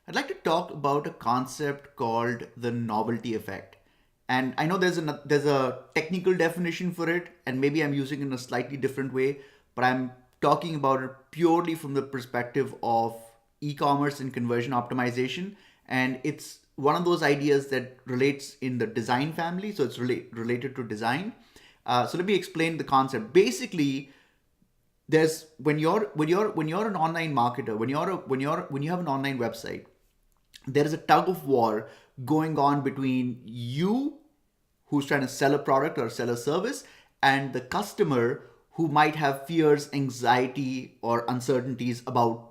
I'd like to talk about a concept called the novelty effect. And I know there's a technical definition for it, and maybe I'm using it in a slightly different way, but I'm talking about it purely from the perspective of e-commerce and conversion optimization. And it's one of those ideas that relates in the design family, so it's related to design. So let me explain the concept. Basically, there's when you're an online marketer, when you have an online website, there is a tug of war going on between you, who's trying to sell a product or sell a service, and the customer who might have fears, anxiety, or uncertainties about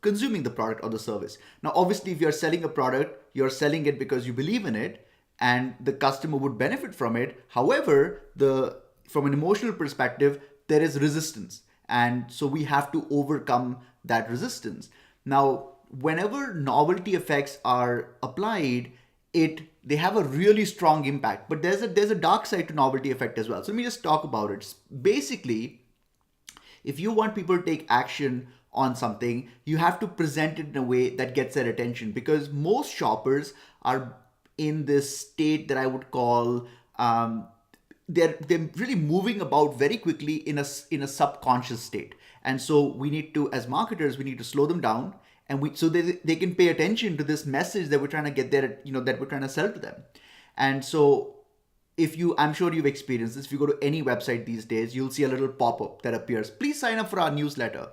consuming the product or the service. Now, obviously, if you're selling a product, you're selling it because you believe in it, and the customer would benefit from it. However, the from an emotional perspective, there is resistance, and so we have to overcome that resistance. Now, whenever novelty effects are applied, it they have a really strong impact. But there's a dark side to novelty effect as well. So let me just talk about it. Basically, if you want people to take action on something, you have to present it in a way that gets their attention, because most shoppers are in this state that I would call they're really moving about very quickly in a subconscious state. And so we need to, as marketers, we need to slow them down, and they can pay attention to this message that we're trying to get there, that we're trying to sell to them. And so, if you I'm sure you've experienced this. If you go to any website these days, you'll see a little pop-up that appears: please sign up for our newsletter.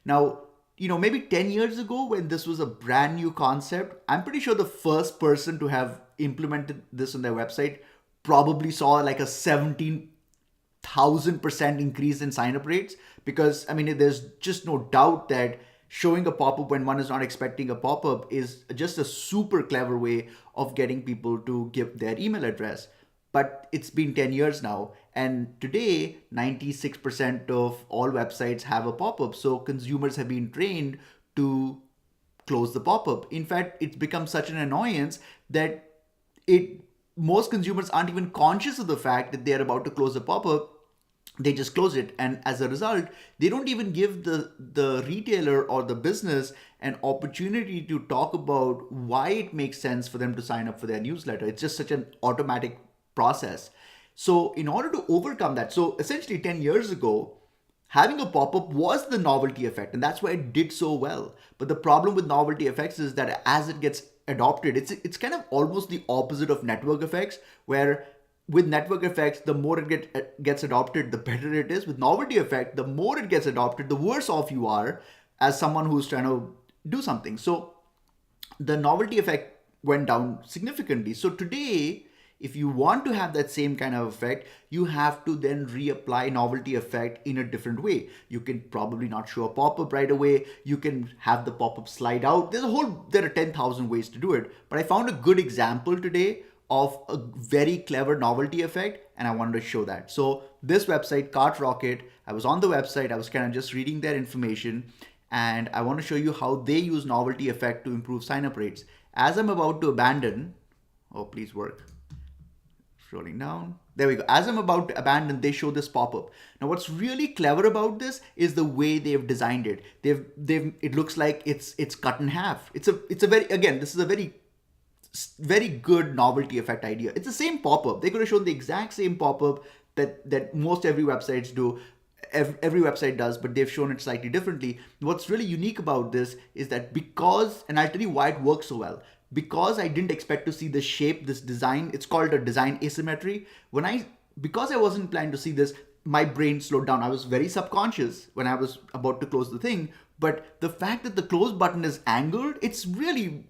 Now, maybe 10 years ago, when this was a brand new concept, I'm pretty sure the first person to have implemented this on their website probably saw like a 17,000% increase in sign up rates. Because I mean, there's just no doubt that showing a pop up when one is not expecting a pop up is just a super clever way of getting people to give their email address. But it's been 10 years now, and today 96% of all websites have a pop up. So consumers have been trained to close the pop up. In fact, it's become such an annoyance that it most consumers aren't even conscious of the fact that they're about to close a pop-up. They just close it, and as a result, they don't even give the retailer or the business an opportunity to talk about why it makes sense for them to sign up for their newsletter. It's just such an automatic process. So in order to overcome that, so essentially 10 years ago, having a pop-up was the novelty effect, and that's why it did so well. But the problem with novelty effects is that as it gets adopted, it's kind of almost the opposite of network effects, where with network effects, the more gets adopted, the better it is. With novelty effect, the more it gets adopted, the worse off you are as someone who's trying to do something. So the novelty effect went down significantly. So today, if you want to have that same kind of effect, you have to then reapply novelty effect in a different way. You can probably not show a pop-up right away. You can have the pop-up slide out. There are 10,000 ways to do it. But I found a good example today of a very clever novelty effect, and I wanted to show that. So this website, Cart Rocket, I was on the website, I was kind of just reading their information, and I want to show you how they use novelty effect to improve sign-up rates. As I'm about to abandon, oh, please work. Scrolling down. There we go. As I'm about to abandon, they show this pop-up. Now, what's really clever about this is the way they've designed it. It looks like it's cut in half. It's a very, again, this is a very good novelty effect idea. It's the same pop-up. They could have shown the exact same pop-up that most every websites do. Every website does, but they've shown it slightly differently. What's really unique about this is that and I'll tell you why it works so well. Because I didn't expect to see this shape, this design, it's called a design asymmetry. Because I wasn't planning to see this, my brain slowed down. I was very subconscious when I was about to close the thing, but the fact that the close button is angled, it's really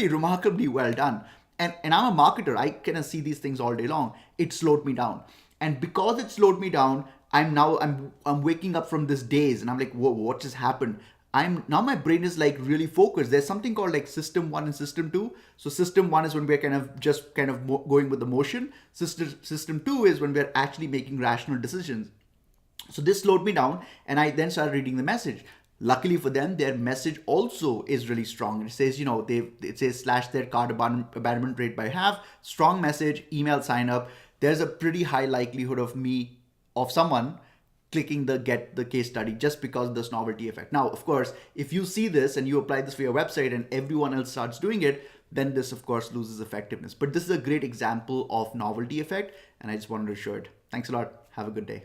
remarkably well done. And I'm a marketer. I kind see these things all day long. It slowed me down. And because it slowed me down, I'm waking up from this daze, and I'm like, whoa, what just happened? My brain is like really focused. There's something called like system 1 and system 2. So system 1 is when we're going with the motion. System 2 is when we're actually making rational decisions. So this slowed me down, and I then started reading the message. Luckily for them, their message also is really strong. It says, it says slash their cart abandonment rate by half. Strong message, email sign up. There's a pretty high likelihood of someone clicking the get the case study just because of this novelty effect. Now, of course, if you see this and you apply this for your website and everyone else starts doing it, then this of course loses effectiveness. But this is a great example of novelty effect, and I just wanted to show it. Thanks a lot. Have a good day.